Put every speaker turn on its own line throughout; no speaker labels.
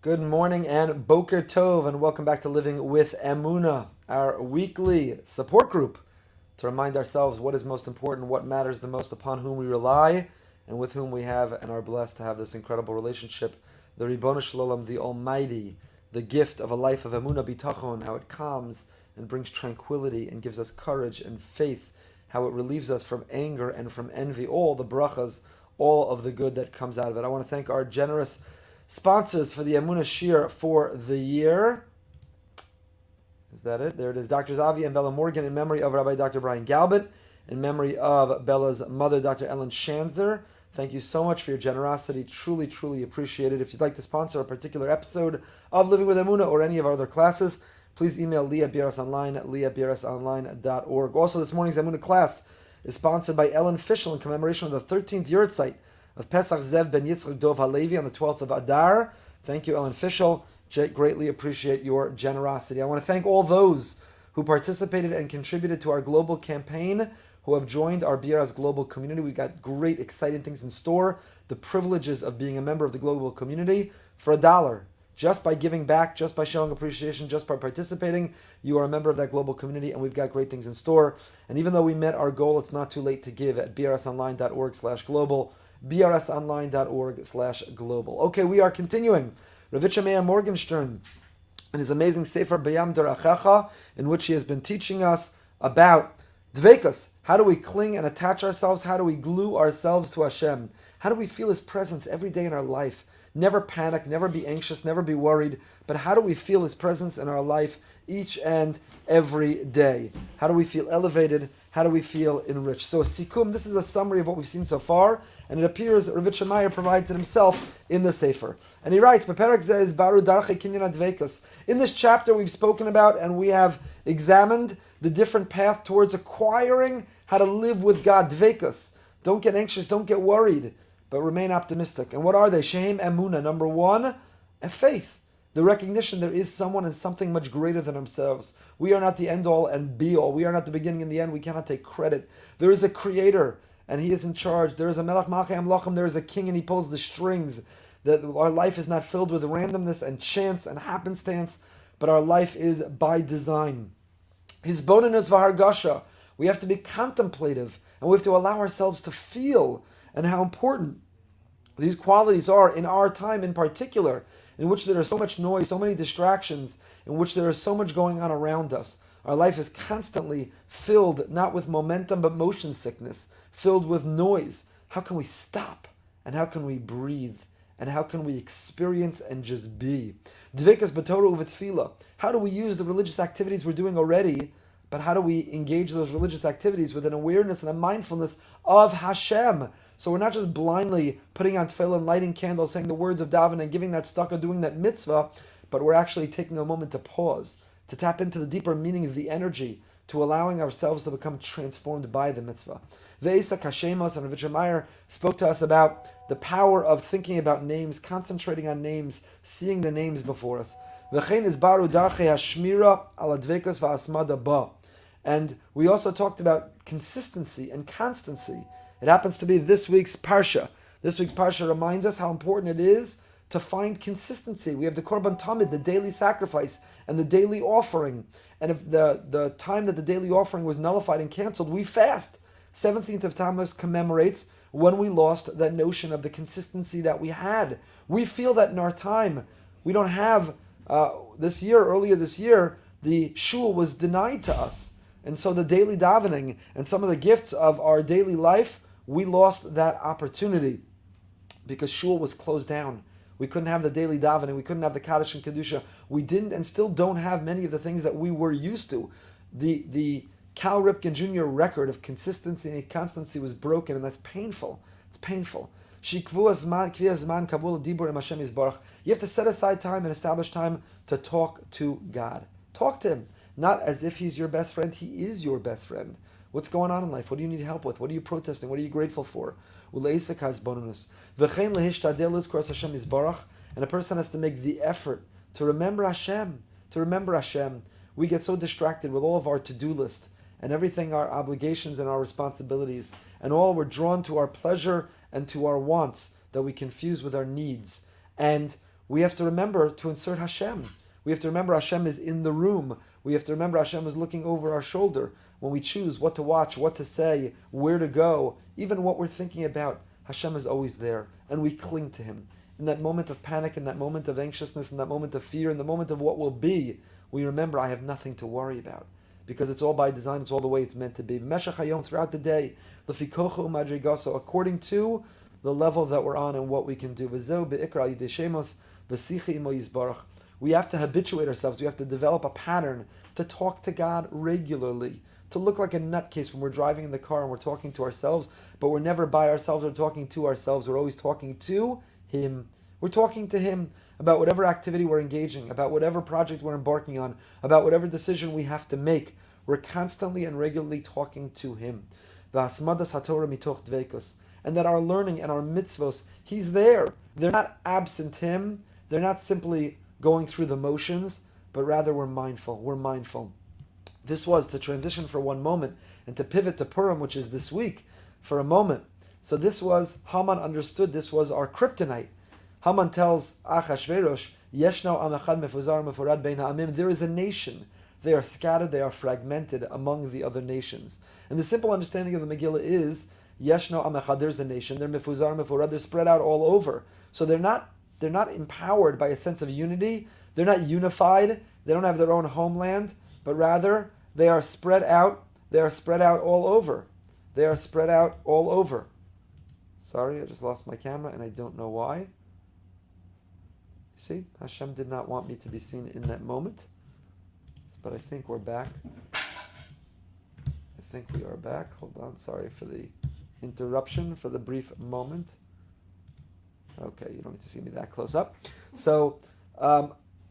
Good morning and Boker Tov, and welcome back to Living with Emunah, our weekly support group to remind ourselves what is most important, what matters the most, upon whom we rely, and with whom we have and are blessed to have this incredible relationship. The Ribono Shel Olam, the Almighty, the gift of a life of Emunah Bitachon, how it calms and brings tranquility and gives us courage and faith, how it relieves us from anger and from envy, all the brachas, all of the good that comes out of it. I want to thank our generous sponsors for the Emunah Shir for the year. Is that it? There it is. Dr. Avi and Bella Morgan, in memory of Rabbi Dr. Brian Galbert, in memory of Bella's mother, Dr. Ellen Shanzer. Thank you so much for your generosity. Truly, truly appreciate it. If you'd like to sponsor a particular episode of Living with Emunah or any of our other classes, please email Leah@brasonline at leah@brasonline.org. Also, this morning's Emunah class is sponsored by Ellen Fischel in commemoration of the 13th Yurtzeit of Pesach Zev ben Yitzchak Dov Halevi on the 12th of Adar. Thank you, Ellen Fischel. Greatly appreciate your generosity. I want to thank all those who participated and contributed to our global campaign, who have joined our BRS global community. We've got great, exciting things in store. The privileges of being a member of the global community for $1. Just by giving back, just by showing appreciation, just by participating, you are a member of that global community, and we've got great things in store. And even though we met our goal, it's not too late to give at brsonline.org/global. brsonline.org/global. Okay, we are continuing. Ravitcha Meir Morgenstern in his amazing Sefer B'yam Derachecha, in which he has been teaching us about Dveikus. How do we cling and attach ourselves? How do we glue ourselves to Hashem? How do we feel His presence every day in our life? Never panic, never be anxious, never be worried. But how do we feel His presence in our life each and every day? How do we feel elevated? How do we feel enriched? So, Sikum, this is a summary of what we've seen so far, and it appears Ravitcha Meir provides it himself in the Sefer. And he writes, "Beperek zeh is baru darchei kinyan adveikus." In this chapter, we've spoken about and we have examined the different path towards acquiring how to live with God. Dveikus. Don't get anxious, don't get worried, but remain optimistic. And what are they? Shehem Emunah. Number one, a faith. The recognition there is someone and something much greater than ourselves. We are not the end-all and be-all. We are not the beginning and the end. We cannot take credit. There is a creator, and He is in charge. There is a Melech Malchei Amlochim. There is a king, and He pulls the strings. That our life is not filled with randomness and chance and happenstance, but our life is by design. His bonus v'hargasha. We have to be contemplative, and we have to allow ourselves to feel, and how important these qualities are in our time in particular, in which there is so much noise, so many distractions, in which there is so much going on around us. Our life is constantly filled, not with momentum, but motion sickness, filled with noise. How can we stop? And how can we breathe? And how can we experience and just be? Dveikus b'Torah u'v'tefillah. How do we use the religious activities we're doing already, but how do we engage those religious activities with an awareness and a mindfulness of Hashem? So we're not just blindly putting on tefillin, lighting candles, saying the words of daven, and giving that tzedakah, doing that mitzvah, but we're actually taking a moment to pause, to tap into the deeper meaning of the energy, to allowing ourselves to become transformed by the mitzvah. Ve'esak Hashemos, and Ravitcha Meir spoke to us about the power of thinking about names, concentrating on names, seeing the names before us. V'chein is baru darchei hashmira ala dveikus v'asmada ba. And we also talked about consistency and constancy. It happens to be this week's Parsha. This week's Parsha reminds us how important it is to find consistency. We have the Korban Tamid, the daily sacrifice, and the daily offering. And if the time that the daily offering was nullified and canceled, we fast. 17th of Tammuz commemorates when we lost that notion of the consistency that we had. We feel that in our time. We don't have, earlier this year, the shul was denied to us. And so the daily davening and some of the gifts of our daily life, we lost that opportunity because shul was closed down. We couldn't have the daily davening. We couldn't have the Kaddish and Kedusha. We didn't and still don't have many of the things that we were used to. The Cal Ripken Jr. record of consistency and constancy was broken, and that's painful. It's painful. You have to set aside time and establish time to talk to God. Talk to Him. Not as if He's your best friend. He is your best friend. What's going on in life? What do you need help with? What are you protesting? What are you grateful for? And a person has to make the effort to remember Hashem. We get so distracted with all of our to-do list and everything, our obligations and our responsibilities, and all we're drawn to our pleasure and to our wants that we confuse with our needs. And we have to remember to insert Hashem. We have to remember Hashem is in the room. We have to remember Hashem is looking over our shoulder. When we choose what to watch, what to say, where to go, even what we're thinking about, Hashem is always there. And we cling to Him. In that moment of panic, in that moment of anxiousness, in that moment of fear, in the moment of what will be, we remember I have nothing to worry about. Because it's all by design, it's all the way it's meant to be. Meshach hayom, throughout the day, l'fikocha u'madrigaso, according to the level that we're on and what we can do. V'zeu be'ikra yidei shemos, v'sichi imo yizbarach. We have to habituate ourselves, we have to develop a pattern to talk to God regularly, to look like a nutcase when we're driving in the car and we're talking to ourselves, but we're never by ourselves or talking to ourselves, we're always talking to Him. We're talking to Him about whatever activity we're engaging, about whatever project we're embarking on, about whatever decision we have to make. We're constantly and regularly talking to Him. V'asmadas haTorah mitoch dveikus. And that our learning and our mitzvos, He's there. They're not absent Him. They're not simply going through the motions, but rather we're mindful. We're mindful. This was to transition for one moment and to pivot to Purim, which is this week, for a moment. So this was, Haman understood this was our kryptonite. Haman tells Achashverosh, Yeshno am echad mefuzar mefurad bein ha'amim. There is a nation. They are scattered, they are fragmented among the other nations. And the simple understanding of the Megillah is, Yeshno am echad, there's a nation. They're mefuzar mefurad, they're spread out all over. So they're not empowered by a sense of unity. They're not unified. They don't have their own homeland, but rather they are spread out. They are spread out all over. They are spread out all over. Sorry, I just lost my camera and I don't know why. See, Hashem did not want me to be seen in that moment. But I think we're back. I think we are back. Hold on, sorry for the interruption, for the brief moment. Okay, you don't need to see me that close up. So,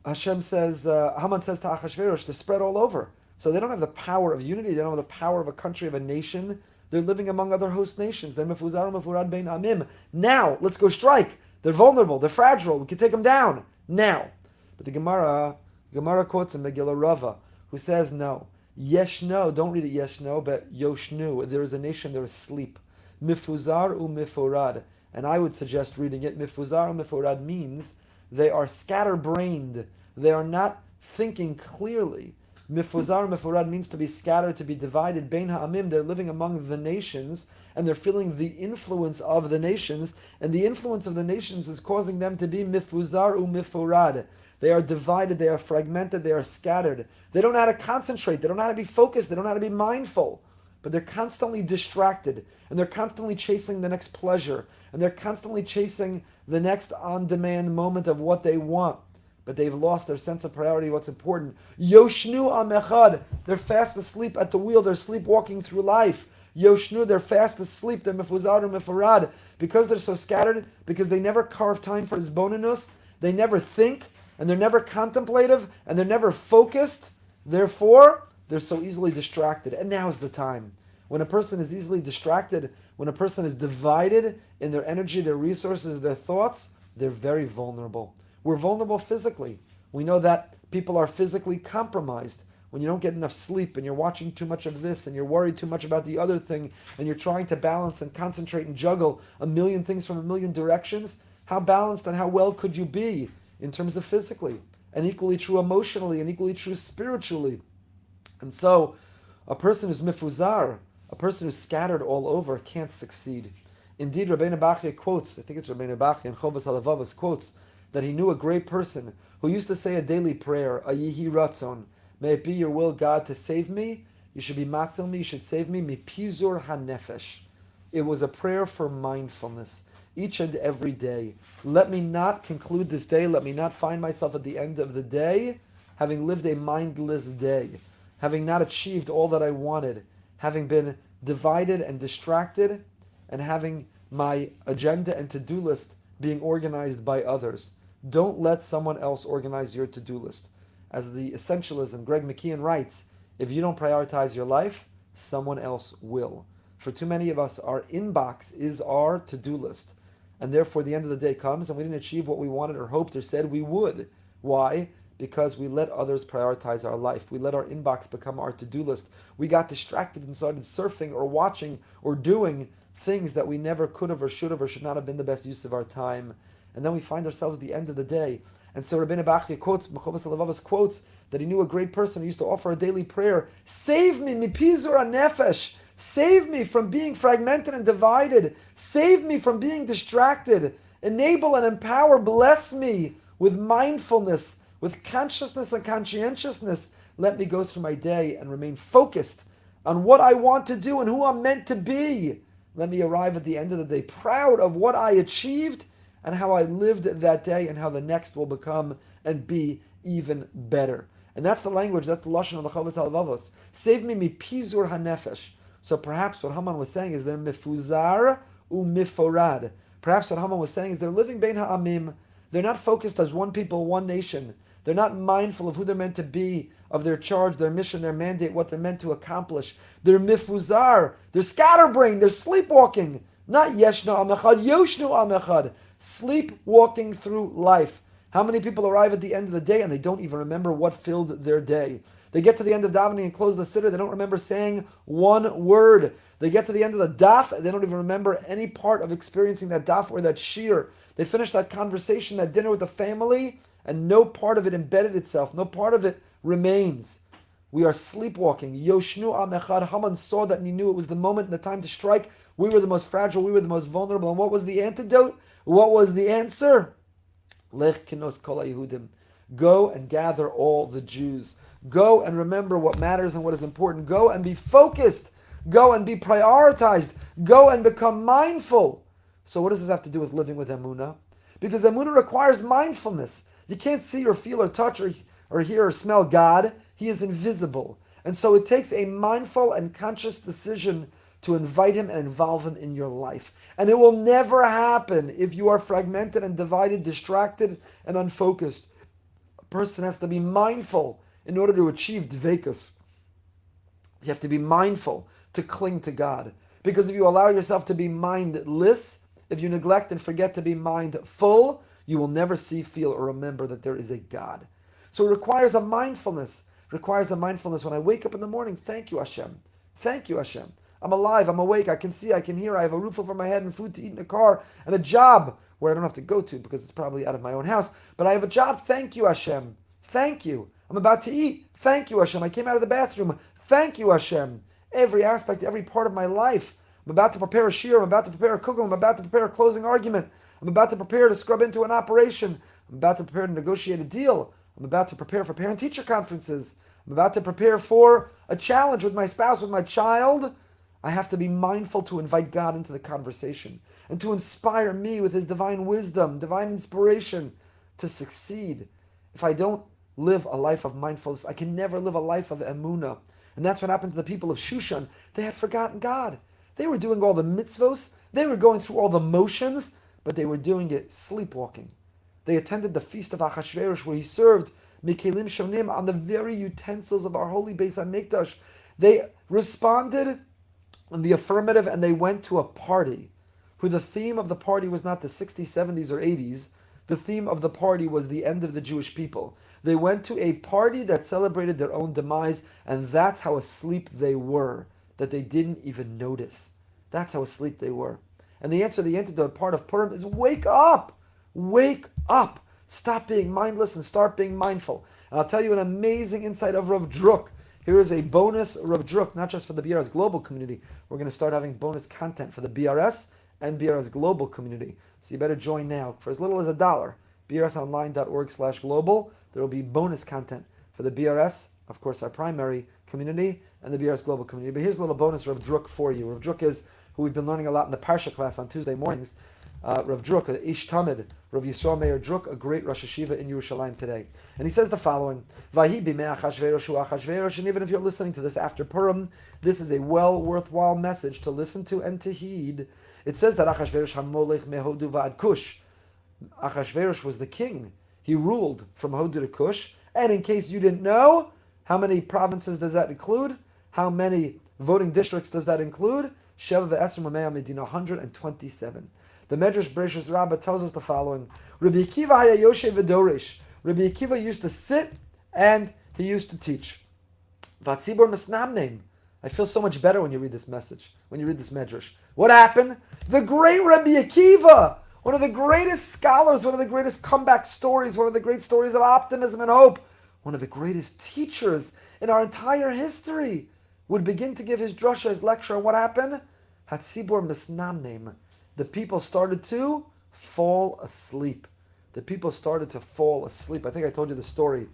Hashem says, Haman says to Achashverosh, they're spread all over. So they don't have the power of unity, they don't have the power of a country, of a nation. They're living among other host nations. They're mefuzar mefurad bein amim. Now, let's go strike. They're vulnerable, they're fragile, we can take them down. Now. But the Gemara quotes in Megillah Rava, who says, no. Yeshno, don't read it yeshno, but yoshnu. There is a nation, there is sleep. Mifuzar mifurad. And I would suggest reading it, mifuzar mifurad means they are scatterbrained. They are not thinking clearly. Mifuzar mifurad means to be scattered, to be divided. Bein ha'amim, they're living among the nations, and they're feeling the influence of the nations, and the influence of the nations is causing them to be mifuzar mifurad. They are divided, they are fragmented, they are scattered. They don't know how to concentrate, they don't know how to be focused, they don't know how to be mindful. But they're constantly distracted, and they're constantly chasing the next pleasure, and they're constantly chasing the next on-demand moment of what they want. But they've lost their sense of priority, what's important. Yoshnu am echad, they're fast asleep at the wheel, they're sleepwalking through life. Yoshnu, they're fast asleep, they're mefuzar mefurad. Because they're so scattered, because they never carve time for hisbonenus, they never think, and they're never contemplative, and they're never focused. Therefore, they're so easily distracted. And now's the time. When a person is easily distracted, when a person is divided in their energy, their resources, their thoughts, they're very vulnerable. We're vulnerable physically. We know that people are physically compromised. When you don't get enough sleep and you're watching too much of this and you're worried too much about the other thing and you're trying to balance and concentrate and juggle a million things from a million directions, how balanced and how well could you be in terms of physically? And equally true emotionally and equally true spiritually. And so, a person who's mifuzar, a person who's scattered all over, can't succeed. Indeed, Rabbi Bachya quotes, I think it's Rabbi Bachya in Chovas Halavavos quotes, that he knew a great person who used to say a daily prayer, a Yihi Ratzon, may it be your will, God, to save me. You should be matzil me, you should save me, mi pizur hanefesh. It was a prayer for mindfulness, each and every day. Let me not conclude this day, let me not find myself at the end of the day having lived a mindless day, having not achieved all that I wanted, having been divided and distracted, and having my agenda and to-do list being organized by others. Don't let someone else organize your to-do list. As the Essentialism, Greg McKeon writes, if you don't prioritize your life, someone else will. For too many of us, our inbox is our to-do list. And therefore, the end of the day comes and we didn't achieve what we wanted or hoped or said we would. Why? Because we let others prioritize our life. We let our inbox become our to-do list. We got distracted and started surfing or watching or doing things that we never could have or should not have been the best use of our time. and then we find ourselves at the end of the day. And so Rabbeinu Bachya quotes, Mechoves HaLevavos quotes, that he knew a great person who used to offer a daily prayer, save me, mipizur hanefesh, save me from being fragmented and divided, save me from being distracted, enable and empower, bless me with mindfulness, with consciousness and conscientiousness. Let me go through my day and remain focused on what I want to do and who I'm meant to be. Let me arrive at the end of the day proud of what I achieved and how I lived that day and how the next will become and be even better. And that's the language, that's the lashon of the Mechoves HaLevavos. Save me mipizur hanefesh. So perhaps what Haman was saying is they're mifuzar u'miforad. Perhaps what Haman was saying is they're living bein ha'amim. They're not focused as one people, one nation. They're not mindful of who they're meant to be, of their charge, their mission, their mandate, what they're meant to accomplish. They're mifuzar. They're scatterbrained. They're sleepwalking. Not yeshno amechad, yoshnu amechad. Sleepwalking through life. How many people arrive at the end of the day and they don't even remember what filled their day? They get to the end of davening and close the siddur, they don't remember saying one word. They get to the end of the daf, and they don't even remember any part of experiencing that daf or that shir. They finish that conversation, that dinner with the family, and no part of it embedded itself. No part of it remains. We are sleepwalking. Yoshnu amechad. Haman saw that and he knew it was the moment and the time to strike. We were the most fragile. We were the most vulnerable. And what was the antidote? What was the answer? Lech kinos kol haYehudim. Go and gather all the Jews. Go and remember what matters and what is important. Go and be focused. Go and be prioritized. Go and become mindful. So what does this have to do with living with Emunah? Because Emunah requires mindfulness. You can't see or feel or touch or hear or smell God. He is invisible. And so it takes a mindful and conscious decision to invite Him and involve Him in your life. And it will never happen if you are fragmented and divided, distracted and unfocused. A person has to be mindful in order to achieve dveikus. You have to be mindful to cling to God. Because if you allow yourself to be mindless, if you neglect and forget to be mindful, you will never see, feel, or remember that there is a God. So it requires a mindfulness. It requires a mindfulness. When I wake up in the morning, thank you, Hashem. Thank you, Hashem. I'm alive, I'm awake, I can see, I can hear, I have a roof over my head and food to eat in a car and a job where I don't have to go to because it's probably out of my own house. But I have a job, thank you, Hashem. Thank you. I'm about to eat. Thank you, Hashem. I came out of the bathroom. Thank you, Hashem. Every aspect, every part of my life. I'm about to prepare a shir. I'm about to prepare a kugel. I'm about to prepare a closing argument. I'm about to prepare to scrub into an operation. I'm about to prepare to negotiate a deal. I'm about to prepare for parent-teacher conferences. I'm about to prepare for a challenge with my spouse, with my child. I have to be mindful to invite God into the conversation and to inspire me with His divine wisdom, divine inspiration to succeed. If I don't live a life of mindfulness, I can never live a life of Emunah. And that's what happened to the people of Shushan. They had forgotten God. They were doing all the mitzvos. They were going through all the motions, but they were doing it sleepwalking. They attended the feast of Achashverosh where he served Mikelim Shonim on the very utensils of our holy Beis HaMikdash. They responded in the affirmative and they went to a party who the theme of the party was not the 60s, 70s, or 80s. The theme of the party was the end of the Jewish people. They went to a party that celebrated their own demise, and that's how asleep they were, that they didn't even notice. That's how asleep they were. And the answer, the antidote part of Purim is wake up! Wake up! Stop being mindless and start being mindful. And I'll tell you an amazing insight of Rav Druk. Here is a bonus Rav Druk, not just for the BRS global community. We're going to start having bonus content for the BRS and BRS global community. So you better join now. For as little as $1, brsonline.org/global, there will be bonus content for the BRS, of course our primary community, and the BRS global community. But here's a little bonus Rav Druk for you. Rav Druk is who we've been learning a lot in the Parsha class on Tuesday mornings. Rav Druk, Ish Tamid, Rav Yisrael Meir Druk, a great Rosh Hashiva in Yerushalayim today. And he says the following, Vahi b'mei Achashverosh u'Achashverosh, and even if you're listening to this after Purim, this is a worthwhile message to listen to and to heed. It says that Achashverosh hamolech mehodu va'ad Kush. Achashverosh was the king. He ruled from Hodu to Kush. And in case you didn't know, how many provinces does that include? How many voting districts does that include? Sheva ve'esrim u'mea medina, 127. The Medrash Bereshis Rabbah tells us the following. Rabbi Akiva haya yoshev v'dorish. Rabbi Akiva used to sit and he used to teach. Vatzibur misnamneim. I feel so much better when you read this message, when you read this Medrash. What happened? The great Rabbi Akiva one of the greatest scholars, one of the greatest comeback stories, one of the great stories of optimism and hope, one of the greatest teachers in our entire history, would begin to give his drasha, his lecture, and what happened? Hatzibur misnamnem. The people started to fall asleep. The people started to fall asleep. I think I told you the story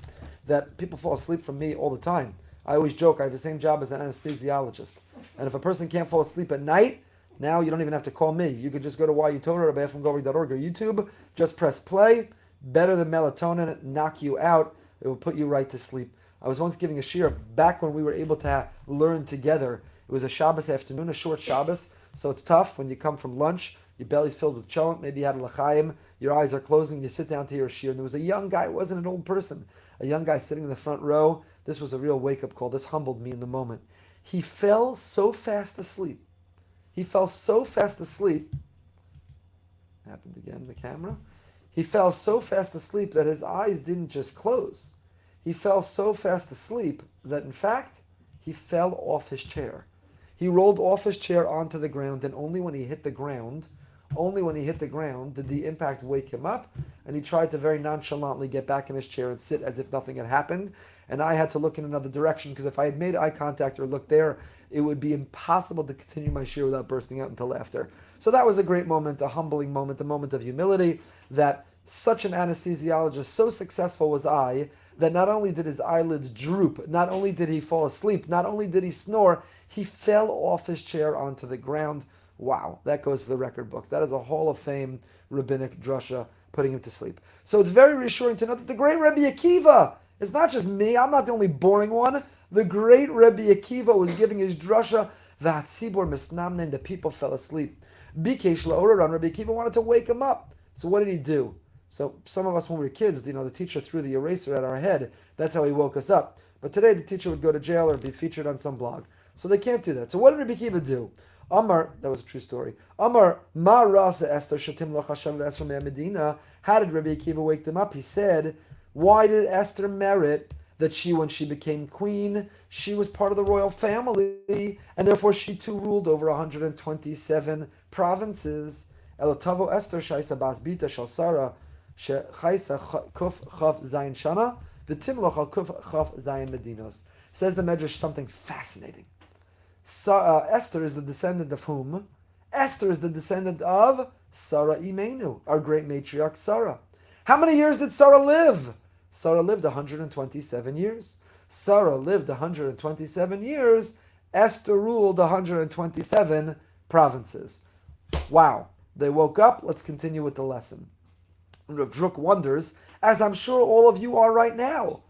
that people fall asleep from me all the time. I always joke, I have the same job as an anesthesiologist. And if a person can't fall asleep at night, now you don't even have to call me. You could just go to YuTorah, RabbiEfrem.org, or YouTube, just press play. Better than melatonin, knock you out. It will put you right to sleep. I was once giving a shiur back when we were able to learn together. It was a Shabbos afternoon, a short Shabbos, so it's tough when you come from lunch, your belly's filled with cholent, maybe you had a l'chaim, your eyes are closing, you sit down to your shiur, and there was a young guy, it wasn't an old person, a young guy sitting in the front row. This was a real wake-up call. This humbled me in the moment. He fell so fast asleep. Happened again, the camera. He fell so fast asleep that his eyes didn't just close. He fell so fast asleep that, in fact, he fell off his chair. He rolled off his chair onto the ground, and only when he hit the ground did the impact wake him up, and he tried to very nonchalantly get back in his chair and sit as if nothing had happened. And I had to look in another direction, because if I had made eye contact or looked there, it would be impossible to continue my shiur without bursting out into laughter. So that was a great moment, a humbling moment, a moment of humility, that such an anesthesiologist, so successful was I, that not only did his eyelids droop, not only did he fall asleep, not only did he snore, he fell off his chair onto the ground. Wow, that goes to the record books. That is a Hall of Fame rabbinic drasha, putting him to sleep. So it's very reassuring to know that the great Rabbi Akiva, it's not just me, I'm not the only boring one. The great Rabbi Akiva was giving his drasha, V'hatzibur misnamnem, the people fell asleep. Bikesh la'oraran, Rabbi Akiva wanted to wake him up. So what did he do? So some of us when we were kids, the teacher threw the eraser at our head. That's how he woke us up. But today the teacher would go to jail or be featured on some blog. So they can't do that. So what did Rabbi Akiva do? Amar, that was a true story. Amar, ma rasa Esther shatim lo chashav le'esrom Medina. How did Rabbi Akiva wake them up? He said, why did Esther merit that when she became queen, she was part of the royal family, and therefore she too ruled over 127 provinces? Elatavo Esther shaisa basbita shal Sarah shechaisa kuf chav zayin shana v'timloch kuf chav zayin medinos. Says the Medrash something fascinating. Esther is the descendant of whom? Esther is the descendant of Sarah Imenu, our great matriarch Sarah. How many years did Sarah live? Sarah lived 127 years. Sarah lived 127 years. Esther ruled 127 provinces. Wow. They woke up. Let's continue with the lesson. And Rav Druk wonders, as I'm sure all of you are right now,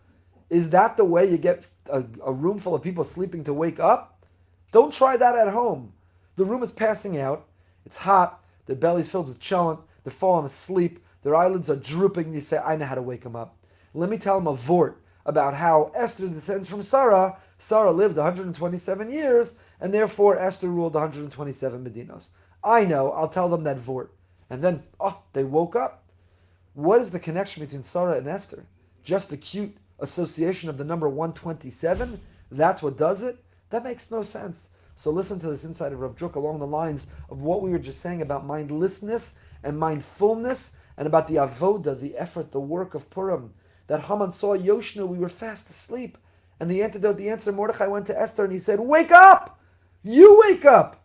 is that the way you get a room full of people sleeping to wake up? Don't try that at home. The room is passing out. It's hot. Their belly's filled with cholent. They're falling asleep. Their eyelids are drooping. And you say, I know how to wake them up. Let me tell them a vort about how Esther descends from Sarah. Sarah lived 127 years, and therefore Esther ruled 127 medinos. I know, I'll tell them that vort. And then, they woke up. What is the connection between Sarah and Esther? Just the cute association of the number 127? That's what does it? That makes no sense. So listen to this insight of Rav Druk along the lines of what we were just saying about mindlessness and mindfulness, and about the avoda, the effort, the work of Purim. That Haman saw Yoshnu, we were fast asleep. And the antidote, the answer, Mordechai went to Esther and he said, wake up! You wake up!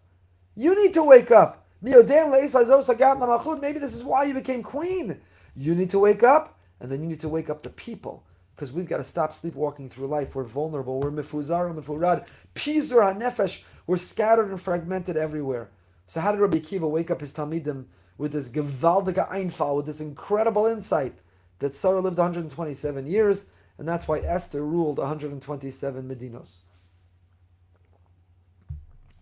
You need to wake up. Maybe this is why you became queen. You need to wake up, and then you need to wake up the people. Because we've got to stop sleepwalking through life. We're vulnerable. We're mifuzar, mifurad. Pizur hanefesh. We're scattered and fragmented everywhere. So how did Rabbi Akiva wake up his Talmidim with this gewaldige Einfall, with this incredible insight that Sarah lived 127 years, and that's why Esther ruled 127 medinos?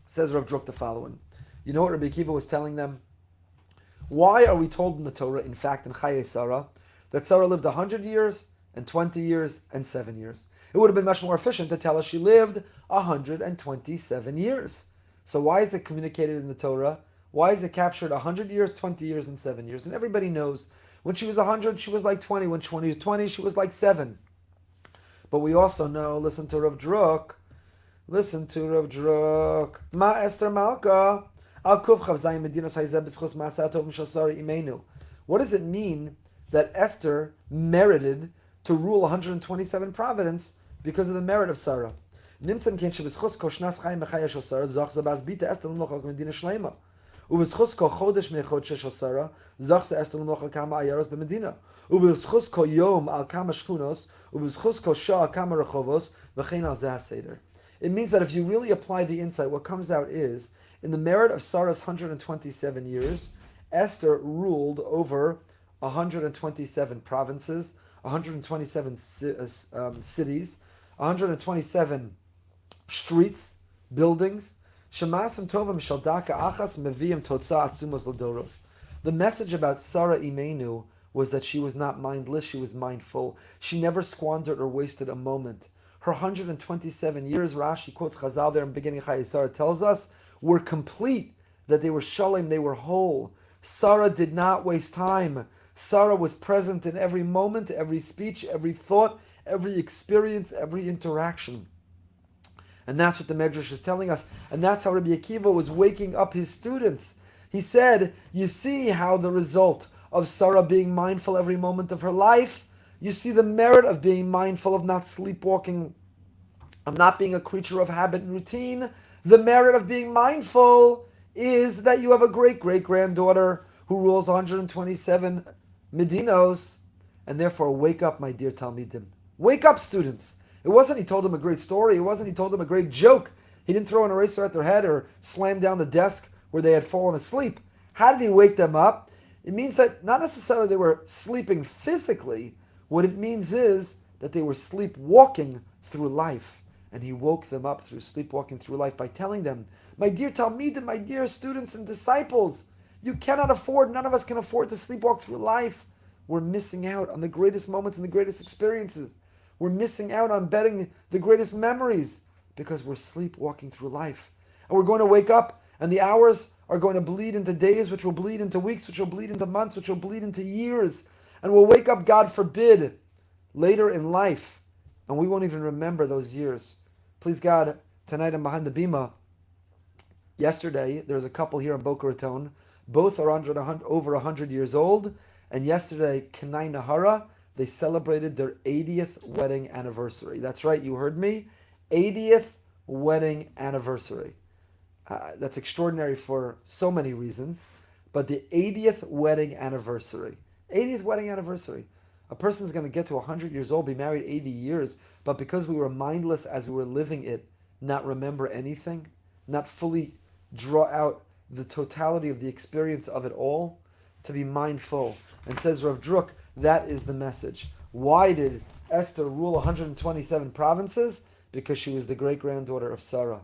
Says Rav Druk the following. You know what Rabbi Akiva was telling them? Why are we told in the Torah, in fact, in Chayei Sarah, that Sarah lived 100 years, and 20 years, and 7 years? It would have been much more efficient to tell us she lived 127 years. So why is it communicated in the Torah? Why is it captured 100 years, 20 years, and 7 years? And everybody knows, when she was 100, she was like 20. When she was 20, she was like 7. But we also know, listen to Rav Druk. Ma Esther Malka. Al Kuf Chav Zayin Medinos Hayzeh B'Schus Ma'aseh Tovim Shel Sarah Imenu. What does it mean that Esther merited to rule 127 provinces because of the merit of Sarah? Nimtzan Ken Shebeschus Koshnas Chayim B'Chaya Shel Sarah Zoch Zabas Bita Esther L'Mlocha Medina Shleima. Ubeschus Ko Chodesh Mechod Shel Sarah Zoch Ze Esther L'Mlocha Kama Ayaros B'Medina. Ubeschus Ko Yom Al Kama Shkunos Ubeschus Ko Shah Al Kama Rechovos V'Chein Al Zeh Seder. It means that if you really apply the insight, what comes out is, in the merit of Sarah's 127 years, Esther ruled over 127 provinces, 127 cities, 127 streets, buildings. The message about Sarah Imenu was that she was not mindless, she was mindful. She never squandered or wasted a moment. Her 127 years, Rashi quotes Chazal there in the beginning of Chayei Sarah, tells us, were complete, that they were shalom, they were whole. Sarah did not waste time. Sarah was present in every moment, every speech, every thought, every experience, every interaction. And that's what the Medrash is telling us. And that's how Rabbi Akiva was waking up his students. He said, you see how the result of Sarah being mindful every moment of her life, you see the merit of being mindful, of not sleepwalking, of not being a creature of habit and routine. The merit of being mindful is that you have a great-great-granddaughter who rules 127 Medinos, and therefore wake up, my dear Talmidim. Wake up, students. It wasn't he told them a great story. It wasn't he told them a great joke. He didn't throw an eraser at their head or slam down the desk where they had fallen asleep. How did he wake them up? It means that not necessarily they were sleeping physically. What it means is that they were sleepwalking through life. And he woke them up through sleepwalking through life by telling them, my dear Talmidim, my dear students and disciples, you cannot afford, none of us can afford to sleepwalk through life. We're missing out on the greatest moments and the greatest experiences. We're missing out on betting the greatest memories because we're sleepwalking through life. And we're going to wake up and the hours are going to bleed into days, which will bleed into weeks, which will bleed into months, which will bleed into years. And we'll wake up, God forbid, later in life, and we won't even remember those years. Please God, tonight I'm behind the bima. Yesterday, there was a couple here in Boca Raton. Both are over 100 years old. And yesterday, Kenai Nahara, they celebrated their 80th wedding anniversary. That's right, you heard me. 80th wedding anniversary. That's extraordinary for so many reasons. But the 80th wedding anniversary. 80th wedding anniversary. A person's going to get to 100 years old, be married 80 years, but because we were mindless as we were living it, not remember anything, not fully draw out the totality of the experience of it all, to be mindful. And says Rav Druk, that is the message. Why did Esther rule 127 provinces? Because she was the great-granddaughter of Sarah.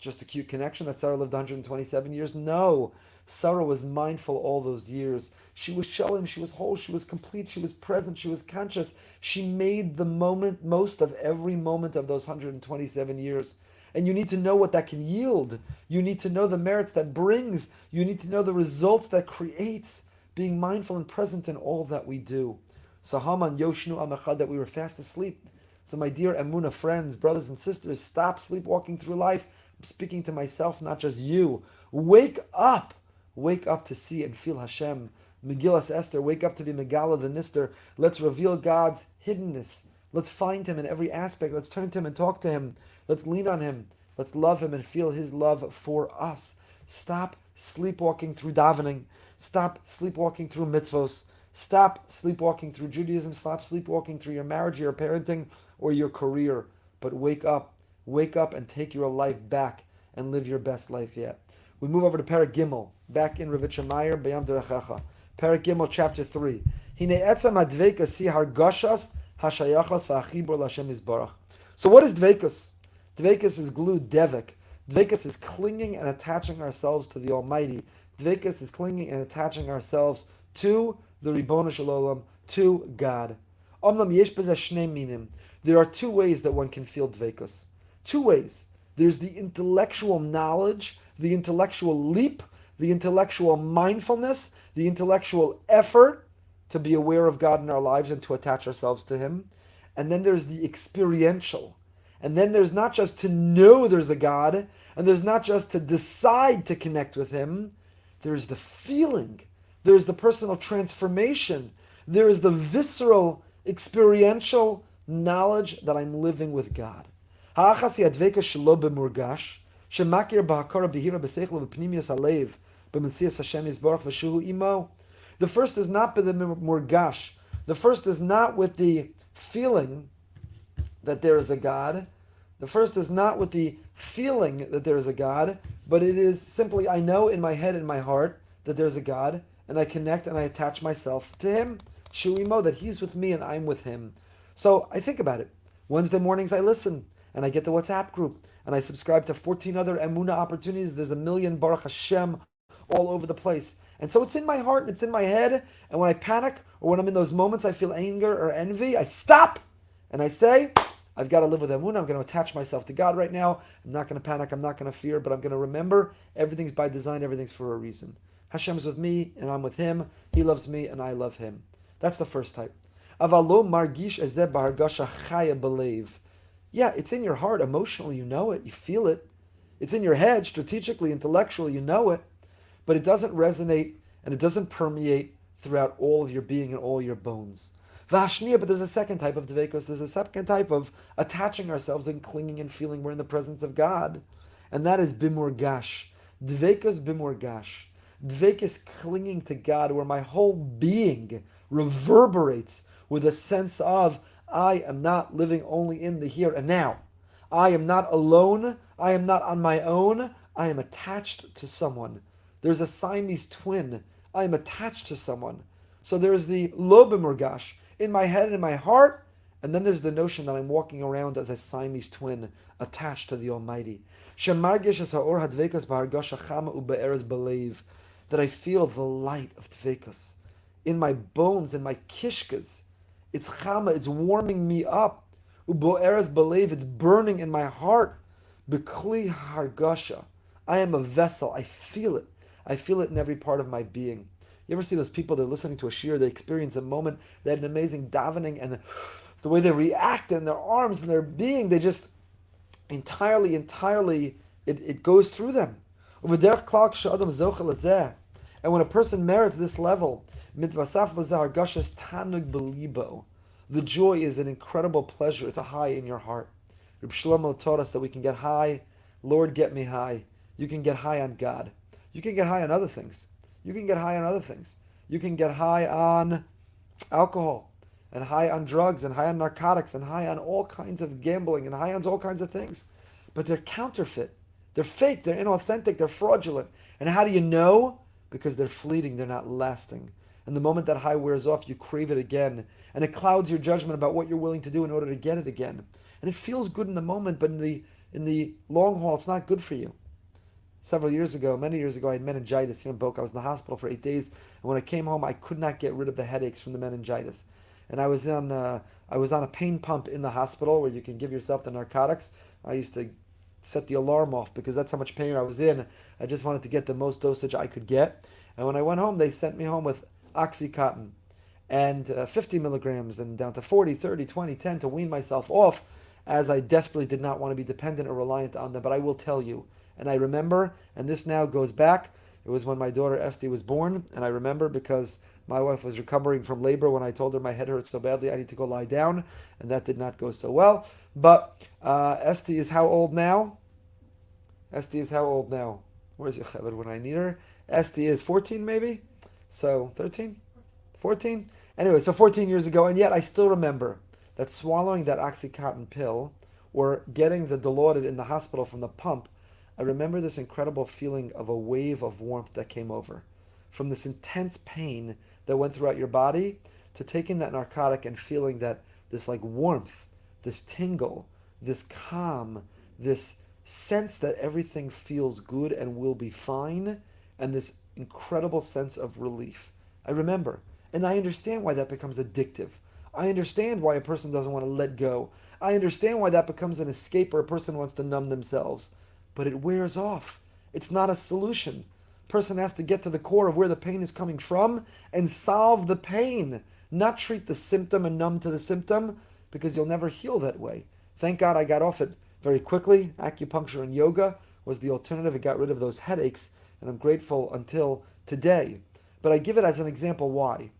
Just a cute connection that Sarah lived 127 years? No. Sarah was mindful all those years. She was shalom, she was whole, she was complete, she was present, she was conscious. She made the most of every moment of those 127 years. And you need to know what that can yield. You need to know the merits that brings. You need to know the results that creates. Being mindful and present in all that we do. So Haman Yoshnu Amachad, that we were fast asleep. So my dear Emunah friends, brothers and sisters, stop sleepwalking through life. I'm speaking to myself, not just you. Wake up. Wake up to see and feel Hashem. Megillas Esther, wake up to be Megala the Nister. Let's reveal God's hiddenness. Let's find Him in every aspect. Let's turn to Him and talk to Him. Let's lean on Him. Let's love Him and feel His love for us. Stop sleepwalking through davening. Stop sleepwalking through mitzvos. Stop sleepwalking through Judaism. Stop sleepwalking through your marriage, your parenting, or your career. But wake up. Wake up and take your life back and live your best life yet. We move over to Perek Gimel, back in Ravitcha Meir, B'yam Derechecha. Perek Gimel, chapter 3. Hine etzam adveikas si hargashas hashayachas v'achibur l'Hashem yisbarach. So what is dveikas? Dveikas is glued, devik. Dveikas is clinging and attaching ourselves to the Almighty. Dveikas is clinging and attaching ourselves to the Ribono Shel Olam, to God. Omnam yesh b'zeh shnei minim. There are two ways that one can feel dveikas. Two ways. There's the intellectual knowledge, the intellectual leap, the intellectual mindfulness, the intellectual effort to be aware of God in our lives and to attach ourselves to Him. And then there's the experiential. And then there's not just to know there's a God, and there's not just to decide to connect with Him. There's the feeling. There's the personal transformation. There is the visceral, experiential knowledge that I'm living with God. The first is not with the murgash. The first is not with the feeling that there is a God. The first is not with the feeling that there is a God, but it is simply, I know in my head and my heart that there's a God, and I connect and I attach myself to Him. Shu'imo, that He's with me and I'm with Him. So I think about it. Wednesday mornings I listen, and I get the WhatsApp group, and I subscribe to 14 other Emunah opportunities. There's a million, Baruch Hashem, all over the place. And so it's in my heart and it's in my head, and when I panic, or when I'm in those moments I feel anger or envy, I stop, and I say, I've got to live with Emunah. I'm going to attach myself to God right now. I'm not going to panic. I'm not going to fear, but I'm going to remember everything's by design. Everything's for a reason. Hashem is with me, and I'm with Him. He loves me, and I love Him. That's the first type. Avalo margish ezeh b'hargasha chaya b'leiv. Yeah, it's in your heart. Emotionally, you know it. You feel it. It's in your head. Strategically, intellectually, you know it. But it doesn't resonate, and it doesn't permeate throughout all of your being and all your bones. Vashniya, but there's a second type of dveikos. There's a second type of attaching ourselves and clinging and feeling we're in the presence of God. And that is bimurgash. Dveikos bimurgash. Dveikos clinging to God, where my whole being reverberates with a sense of, I am not living only in the here and now. I am not alone. I am not on my own. I am attached to someone. There's a Siamese twin. I am attached to someone. So there's the lo bimurgash, in my head and in my heart, and then there's the notion that I'm walking around as a Siamese twin attached to the Almighty. That I feel the light of dvekas in my bones, in my kishkas. It's chama, it's warming me up. Ubo'eres belev, it's burning in my heart. Bekli hargasha, I am a vessel. I feel it. I feel it in every part of my being. You ever see those people, they're listening to a shir, they experience a moment, they had an amazing davening, and the way they react in their arms and their being, they just entirely, it goes through them. And when a person merits this level, the joy is an incredible pleasure. It's a high in your heart. Reb Shlomo taught us that we can get high. Lord, get me high. You can get high on God. You can get high on other things. You can get high on other things. You can get high on alcohol, and high on drugs, and high on narcotics, and high on all kinds of gambling, and high on all kinds of things. But they're counterfeit. They're fake. They're inauthentic. They're fraudulent. And how do you know? Because they're fleeting. They're not lasting. And the moment that high wears off, you crave it again. And it clouds your judgment about what you're willing to do in order to get it again. And it feels good in the moment, but in the long haul, it's not good for you. Many years ago, I had meningitis here in Boca. I was in the hospital for 8 days, and when I came home, I could not get rid of the headaches from the meningitis. And I was on a pain pump in the hospital where you can give yourself the narcotics. I used to set the alarm off because that's how much pain I was in. I just wanted to get the most dosage I could get. And when I went home, they sent me home with Oxycontin and 50 milligrams and down to 40, 30, 20, 10 to wean myself off, as I desperately did not want to be dependent or reliant on them. But I will tell you, and I remember, and this now goes back, it was when my daughter Esty was born, and I remember because my wife was recovering from labor when I told her my head hurts so badly I need to go lie down, and that did not go so well. But Esty is how old now? Where's Yocheved when I need her? Esty is 14 maybe? So 13? 14? Anyway, so 14 years ago, and yet I still remember that swallowing that Oxycontin pill or getting the Dilaudid in the hospital from the pump, I remember this incredible feeling of a wave of warmth that came over. From this intense pain that went throughout your body to taking that narcotic and feeling that this like warmth, this tingle, this calm, this sense that everything feels good and will be fine, and this incredible sense of relief. I remember, and I understand why that becomes addictive. I understand why a person doesn't want to let go. I understand why that becomes an escape or a person wants to numb themselves. But it wears off. It's not a solution. Person has to get to the core of where the pain is coming from and solve the pain, not treat the symptom and numb to the symptom, because you'll never heal that way. Thank God I got off it very quickly. Acupuncture and yoga was the alternative. It got rid of those headaches, and I'm grateful until today. But I give it as an example. Why?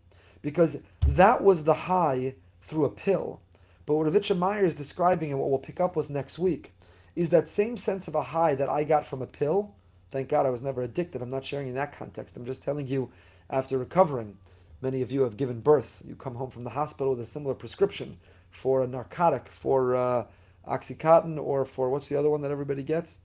Because that was the high through a pill. But what Ravitcha Meyer is describing, and what we'll pick up with next week, is that same sense of a high that I got from a pill. Thank God I was never addicted. I'm not sharing in that context. I'm just telling you, after recovering, many of you have given birth. You come home from the hospital with a similar prescription for a narcotic, for Oxycontin, or for, what's the other one that everybody gets?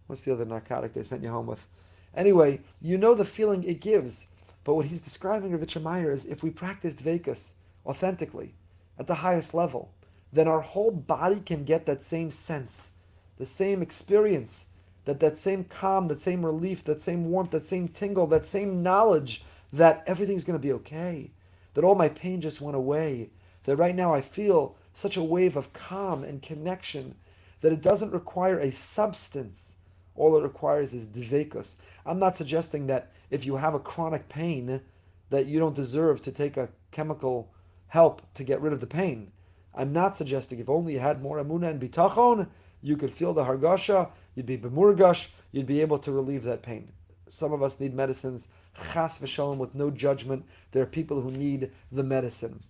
What's the other narcotic they sent you home with? Anyway, you know the feeling it gives. But what he's describing, Ravitcha Meyer, is if we practice Dveikus authentically, at the highest level, then our whole body can get that same sense, the same experience, that same calm, that same relief, that same warmth, that same tingle, that same knowledge that everything's going to be okay, that all my pain just went away, that right now I feel such a wave of calm and connection that it doesn't require a substance. All it requires is dveikus. I'm not suggesting that if you have a chronic pain that you don't deserve to take a chemical help to get rid of the pain. I'm not suggesting if only you had more emunah and bitachon, you could feel the hargasha, you'd be bemurgash, you'd be able to relieve that pain. Some of us need medicines, chas v'shalom, with no judgment. There are people who need the medicine.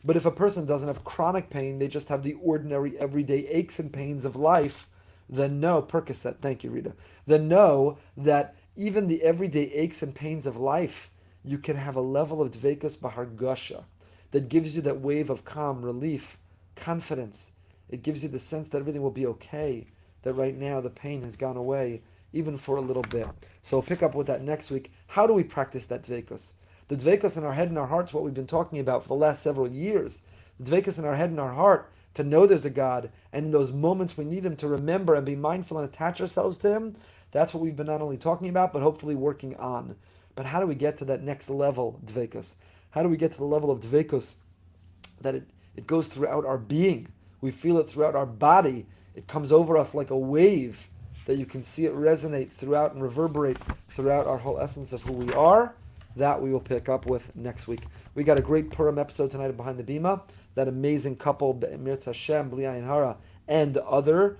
But if a person doesn't have chronic pain, they just have the ordinary, everyday aches and pains of life, then know, Percocet, thank you, Rita, then know that even the everyday aches and pains of life, you can have a level of dveikus b'hargasha that gives you that wave of calm, relief, confidence. It gives you the sense that everything will be okay, that right now the pain has gone away, even for a little bit. So we'll pick up with that next week. How do we practice that dveikus? The dveikus in our head and our heart is what we've been talking about for the last several years. The dveikus in our head and our heart, to know there's a God, and in those moments we need Him, to remember and be mindful and attach ourselves to Him. That's what we've been not only talking about, but hopefully working on. But how do we get to that next level, dveikus? How do we get to the level of dveikus that it goes throughout our being? We feel it throughout our body. It comes over us like a wave, that you can see it resonate throughout and reverberate throughout our whole essence of who we are. That we will pick up with next week. We got a great Purim episode tonight of Behind the Bima. That amazing couple, Mirz Hashem, Bli Ayin Hara, and other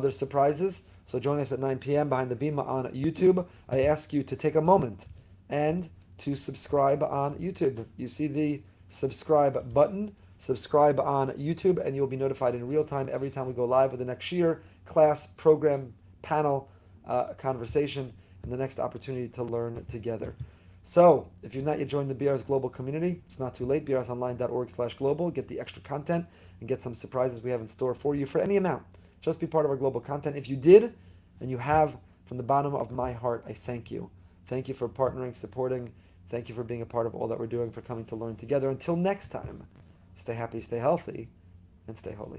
surprises. So join us at 9 p.m. Behind the Bima on YouTube. I ask you to take a moment and to subscribe on YouTube. You see the subscribe button. Subscribe on YouTube, and you'll be notified in real time every time we go live with the next shiur, class, program, panel, conversation, and the next opportunity to learn together. So, if you've not yet joined the BR's global community, it's not too late. brsonline.org/global. Get the extra content and get some surprises we have in store for you for any amount. Just be part of our global content. If you did, and you have, from the bottom of my heart, I thank you. Thank you for partnering, supporting. Thank you for being a part of all that we're doing, for coming to learn together. Until next time, stay happy, stay healthy, and stay holy.